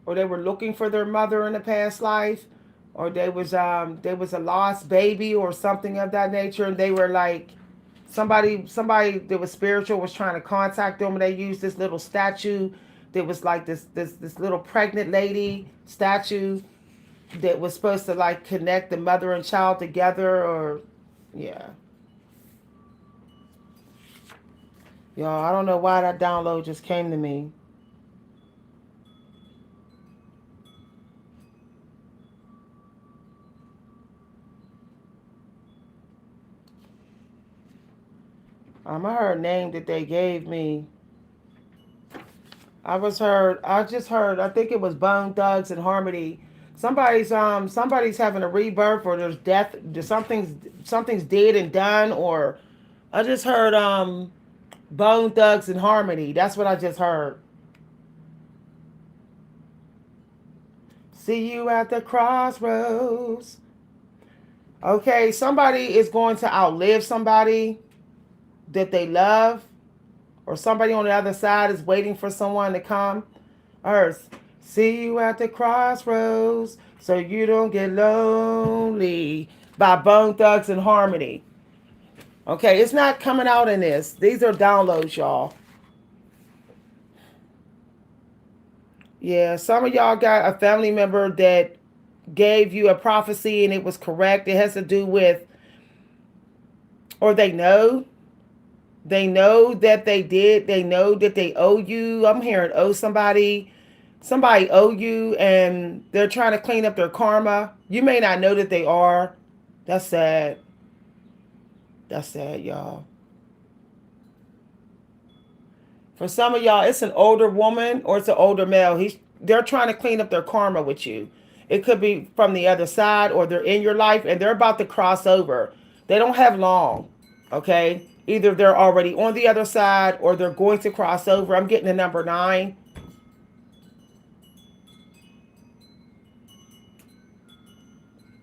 [SPEAKER 1] or they were looking for their mother in the past life, or there was a lost baby or something of that nature, and they were like somebody that was spiritual was trying to contact them, and they used this little statue that was like this little pregnant lady statue that was supposed to like connect the mother and child together, or yeah. Y'all, I don't know why that download just came to me. I heard a name that they gave me. I just heard, I think it was Bone Thugs and Harmony. Somebody's having a rebirth, or there's death, something's dead and done, or I just heard Bone Thugs and Harmony. That's what I just heard. See you at the crossroads. Okay, somebody is going to outlive somebody that they love, or somebody on the other side is waiting for someone to come. Earth, see you at the crossroads so you don't get lonely, by Bone Thugs and Harmony. Okay, it's not coming out in this. These are downloads, y'all. Yeah, some of y'all got a family member that gave you a prophecy and it was correct. It has to do with, or they know that they did. They know that they owe you. I'm hearing owe somebody. Somebody owe you, and they're trying to clean up their karma. You may not know that they are. That's sad. That's sad, y'all. For some of y'all, it's an older woman or it's an older male. They're trying to clean up their karma with you. It could be from the other side, or they're in your life and they're about to cross over. They don't have long. Okay? Either they're already on the other side or they're going to cross over. I'm getting the number 9.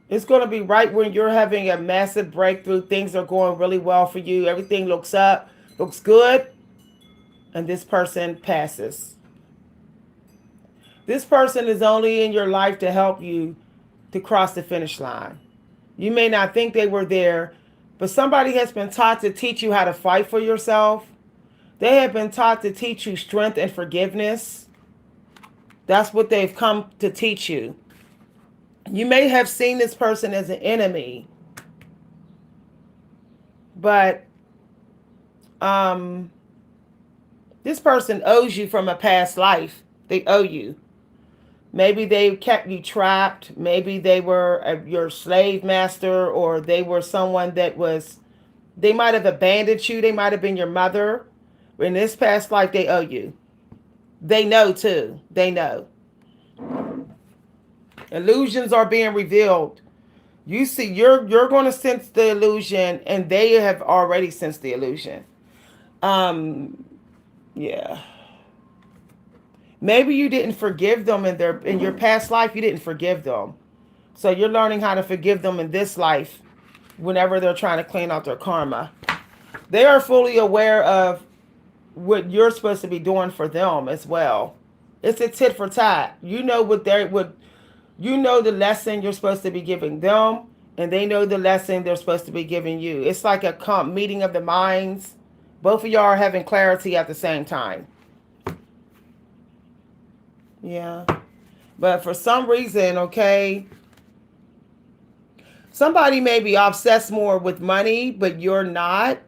[SPEAKER 1] It's going to be right when you're having a massive breakthrough. Things are going really well for you. Everything looks up, looks good, and this person passes. This person is only in your life to help you to cross the finish line. You may not think they were there, but somebody has been taught to teach you how to fight for yourself. They have been taught to teach you strength and forgiveness. That's what they've come to teach you. You may have seen this person as an enemy, but this person owes you from a past life. They owe you. Maybe they kept you trapped. Maybe they were your slave master, or they were someone that was, they might have abandoned you. They might have been your mother. In this past life, they owe you. They know too. They know. Illusions are being revealed. You see, you're going to sense the illusion, and they have already sensed the illusion. Yeah. Maybe you didn't forgive them in your past life. You didn't forgive them, so you're learning how to forgive them in this life. Whenever they're trying to clean out their karma, they are fully aware of what you're supposed to be doing for them as well. It's a tit for tat. You know what they would. You know the lesson you're supposed to be giving them, and they know the lesson they're supposed to be giving you. It's like a meeting of the minds. Both of y'all are having clarity at the same time. Yeah. But for some reason, okay, somebody may be obsessed more with money, but you're not.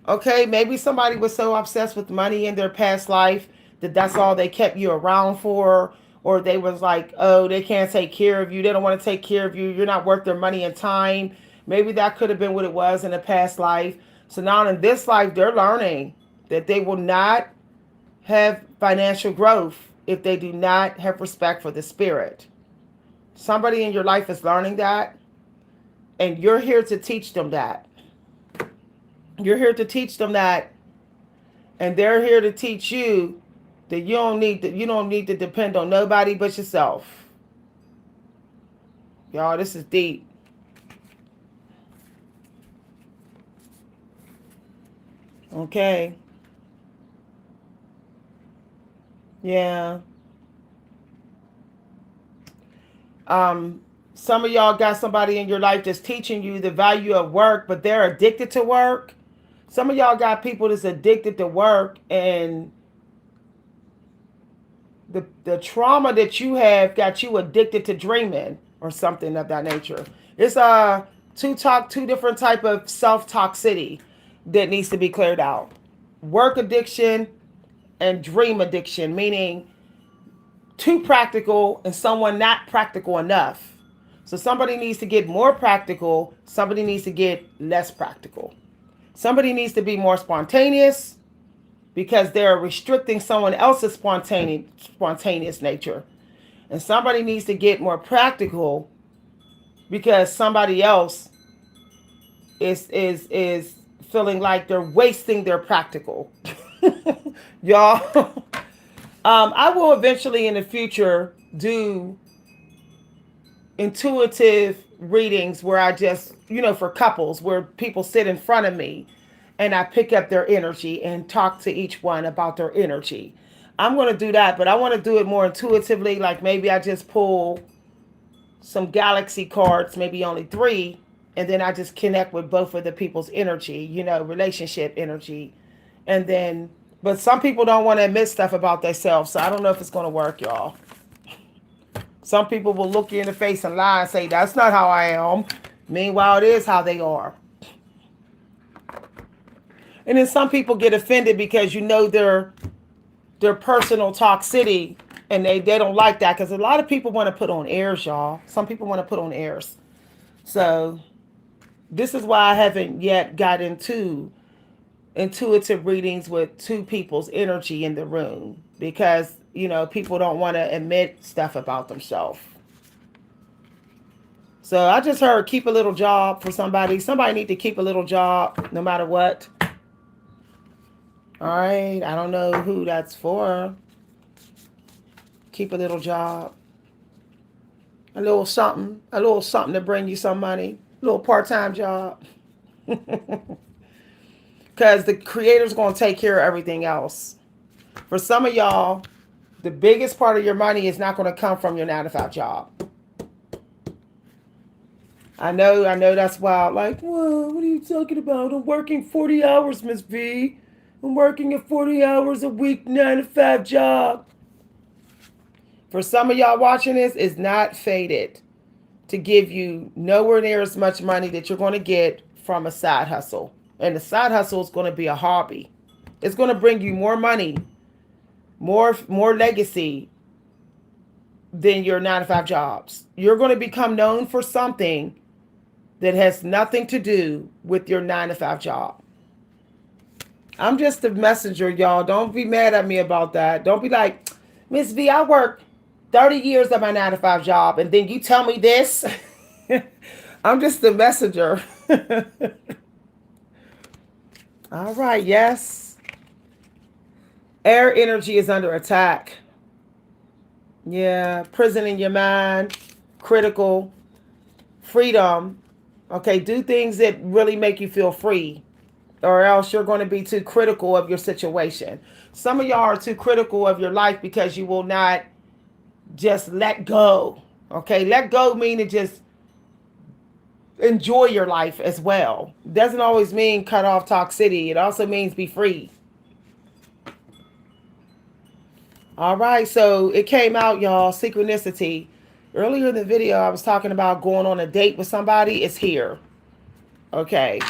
[SPEAKER 1] Okay, maybe somebody was so obsessed with money in their past life that that's all they kept you around for, or they was like, oh, they can't take care of you. They don't want to take care of you. You're not worth their money and time. Maybe that could have been what it was in a past life. So now in this life, they're learning that they will not have financial growth if they do not have respect for the spirit. Somebody in your life is learning that, and you're here to teach them that. You're here to teach them that, and they're here to teach you that you don't need to depend on nobody but yourself. Y'all, this is deep. Okay. Yeah. Some of y'all got somebody in your life that's teaching you the value of work, but they're addicted to work. Some of y'all got people that's addicted to work, and the trauma that you have got you addicted to dreaming or something of that nature. It's two different type of self-toxicity that needs to be cleared out. Work addiction and dream addiction, meaning too practical and someone not practical enough. So somebody needs to get more practical, somebody needs to get less practical. Somebody needs to be more spontaneous because they're restricting someone else's spontaneous nature. And somebody needs to get more practical because somebody else is feeling like they're wasting their practical. Y'all, I will eventually in the future do intuitive readings where I just, for couples, where people sit in front of me and I pick up their energy and talk to each one about their energy. I'm going to do that, but I want to do it more intuitively. Like maybe I just pull some galaxy cards, maybe only 3, and then I just connect with both of the people's energy, relationship energy. And then, but some people don't want to admit stuff about themselves, so I don't know if it's going to work, y'all. Some people will look you in the face and lie and say, that's not how I am. Meanwhile, it is how they are. And then some people get offended because their personal toxicity, and they don't like that, because a lot of people want to put on airs, y'all. Some people want to put on airs. So this is why I haven't yet got into intuitive readings with 2 people's energy in the room, because people don't want to admit stuff about themselves. So I just heard keep a little job for somebody. Somebody need to keep a little job no matter what. All right, I don't know who that's for. Keep a little job. A little something to bring you some money. A little part-time job. Because the creator's going to take care of everything else. For some of y'all, the biggest part of your money is not going to come from your 9-to-5 job. I know that's wild. Like, whoa, what are you talking about? I'm working 40 hours, Miss V. I'm working a 40 hours a week, 9-to-5 job. For some of y'all watching this, it's not fated to give you nowhere near as much money that you're going to get from a side hustle. And the side hustle is going to be a hobby. It's going to bring you more money, more legacy than your 9-to-5 jobs. You're going to become known for something that has nothing to do with your 9-to-5 job. I'm just a messenger, y'all. Don't be mad at me about that. Don't be like, Miss V, I worked 30 years of my 9-to-5 job, and then you tell me this. I'm just a messenger. All right, yes. Air energy is under attack. Yeah, prison in your mind, critical, freedom. Okay, do things that really make you feel free, or else you're going to be too critical of your situation. Some of y'all are too critical of your life because you will not just let go. Okay, let go meaning just enjoy your life as well. Doesn't always mean cut off toxicity. It also means be free. All right, so it came out, y'all, synchronicity. Earlier in the video, I was talking about going on a date with somebody. It's here. Okay.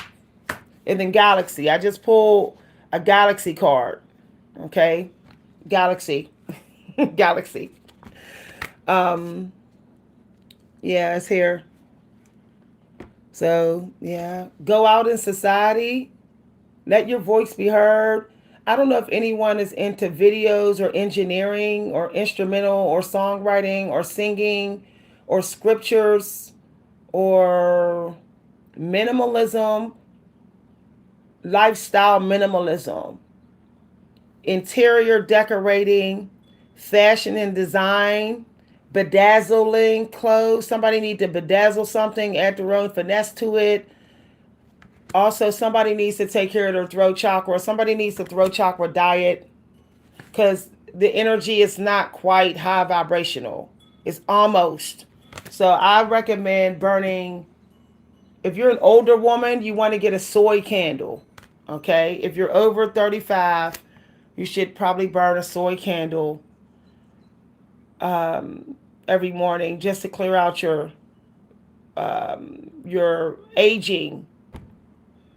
[SPEAKER 1] And then galaxy. I just pulled a galaxy card. Okay. Galaxy. Galaxy. Um, yeah, it's here. So, yeah, go out in society, let your voice be heard. I don't know if anyone is into videos or engineering or instrumental or songwriting or singing or scriptures or minimalism, lifestyle minimalism, interior decorating, fashion and design, bedazzling clothes. Somebody need to bedazzle something, add their own finesse to it. Also, somebody needs to take care of their throat chakra. Somebody needs the throat chakra diet because the energy is not quite high vibrational. It's almost. So I recommend burning. If you're an older woman, you want to get a soy candle. Okay. If you're over 35, you should probably burn a soy candle every morning just to clear out your aging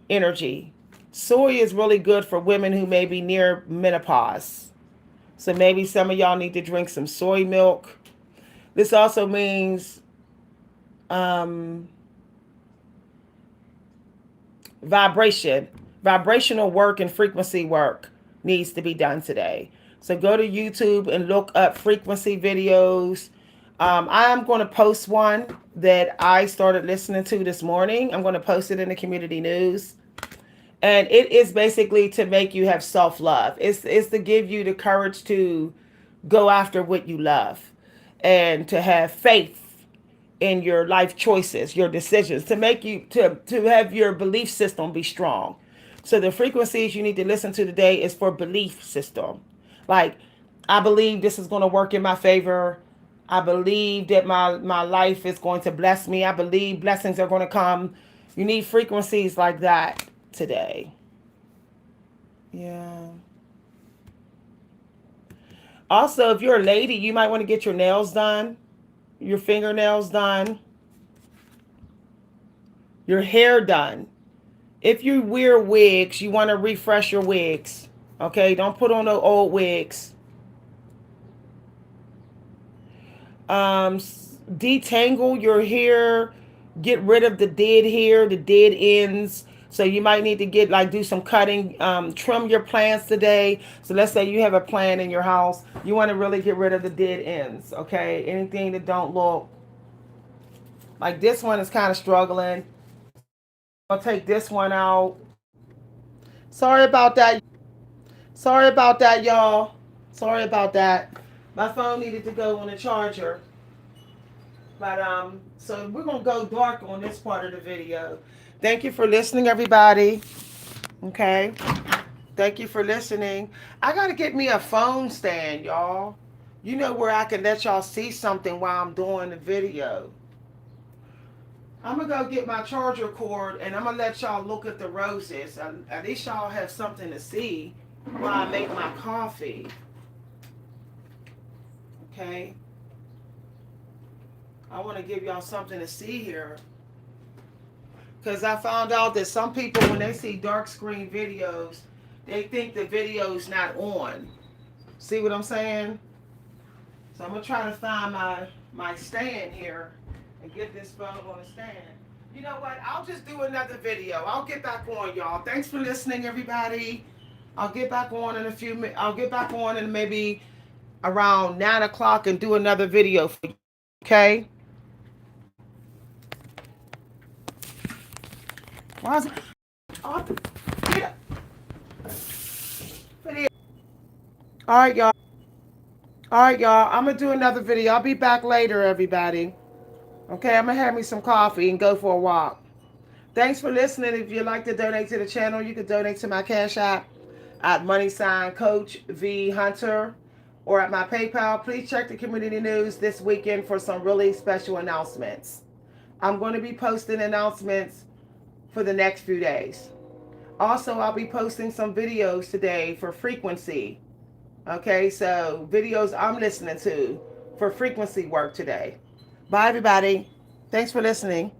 [SPEAKER 1] energy. Soy is really good for women who may be near menopause. So maybe some of y'all need to drink some soy milk. This also means um, vibrational work and frequency work needs to be done today. So go to YouTube and look up frequency videos. I am going to post one that I started listening to this morning. I'm going to post it in the community news. And it is basically to make you have self-love. It's to give you the courage to go after what you love and to have faith in your life choices, your decisions, to make you to have your belief system be strong. So the frequencies you need to listen to today is for belief system. Like, I believe this is going to work in my favor. I believe that my life is going to bless me. I believe blessings are going to come. You need frequencies like that today. Yeah. Also, if you're a lady, you might want to get your nails done, your fingernails done, your hair done. If you wear wigs, you want to refresh your wigs. Okay, don't put on the old wigs. Detangle your hair, get rid of the dead hair, the dead ends. So you might need to get like do some cutting, trim your plants today. So let's say you have a plant in your house, you want to really get rid of the dead ends. Okay, anything that don't look like this one is kind of struggling. I'll take this one out. Sorry about that. Sorry about that, y'all. Sorry about that. My phone needed to go on a charger. But so we're gonna go dark on this part of the video. Thank you for listening, everybody. Okay. Thank you for listening. I gotta get me a phone stand, y'all. You know where I can let y'all see something while I'm doing the video. I'm gonna go get my charger cord and I'm gonna let y'all look at the roses. At least y'all have something to see while I make my coffee. Okay. I want to give y'all something to see here. Because I found out that some people, when they see dark screen videos, they think the video's not on. See what I'm saying? So I'm going to try to find my stand here and get this phone on a stand. You know what? I'll just do another video. I'll get back on, y'all. Thanks for listening, everybody. I'll get back on in a few minutes. I'll get back on in maybe around 9 o'clock and do another video for you. Okay? Why is it? Oh, get up. All right, y'all. All right, y'all. I'm going to do another video. I'll be back later, everybody. Okay, I'm going to have me some coffee and go for a walk. Thanks for listening. If you'd like to donate to the channel, you can donate to my Cash App at Coach V Hunter or at my PayPal. Please check the community news this weekend for some really special announcements. I'm going to be posting announcements for the next few days. Also, I'll be posting some videos today for frequency. Okay, so videos I'm listening to for frequency work today. Bye, everybody. Thanks for listening.